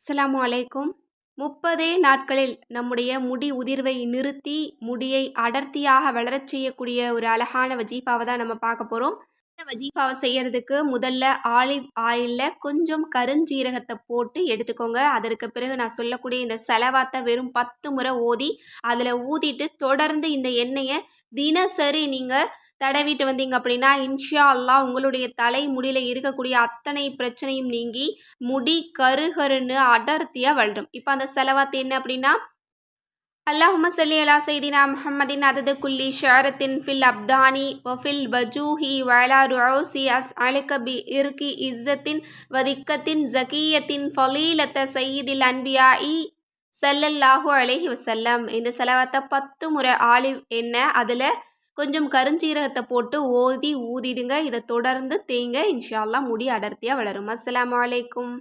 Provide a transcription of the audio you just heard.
அஸ்ஸலாமு அலைக்கும். 30 நாட்களில் நம்முடைய முடி உதிர்வை நிறுத்தி, முடியை அடர்த்தியாக வளரச் செய்யக்கூடிய ஒரு அழகான வஜீஃபாவ தான் நம்ம பார்க்க போறோம். இந்த வஜீஃபாவ செய்யறதுக்கு முதல்ல ஆலிவ் ஆயில்ல கொஞ்சம் கருஞ்சீரகத்த போட்டு எடுத்துக்கோங்க. அதற்கு பிறகு நான் சொல்லக்கூடிய இந்த செலவாத்த வெறும் 10 முறை ஓதி, அதில ஊதிட்டு தொடர்ந்து இந்த எண்ணெய தினசரி நீங்க தடவிட்டு வந்தீங்க அப்படின்னா, இன்ஷா அல்லாஹ் உங்களுடைய தலை முடியில இருக்கக்கூடிய அத்தனை பிரச்சனையும் நீங்கி, முடி கருகருன்னு அடர்த்தியா வளரும். இப்ப அந்த செலவாத்து என்ன அப்படின்னா, அல்லாஹும்ம ஸல்லி அலா சய்யிதினா முஹம்மதின் அதத குல்லி ஷஅரத்தின் ஃபில் அப்தானி வ ஃபில் வஜூஹி வ அலா ருஊசி அஸ்அலுக பி இர்கி இஸ்ஸத்தின் வ திக்கத்தின் ஸகிய்யத்தின் ஃபலீலத்த சய்யிதில் அன்பியாஇ ஸல்லல்லாஹு அலைஹி வஸல்லம். இந்த செலவாத்த 10 முறை ஆலிவ் எண்ணெய் அதில கொஞ்சம் கருஞ்சீரகத்த போட்டு ஓதி ஊதிடுங்க. இத தொடர்ந்து தேய்ங்க. இன்ஷா அல்லாஹ் முடி அடர்த்தியா வளரும். அஸ்ஸலாமு அலைக்கும்.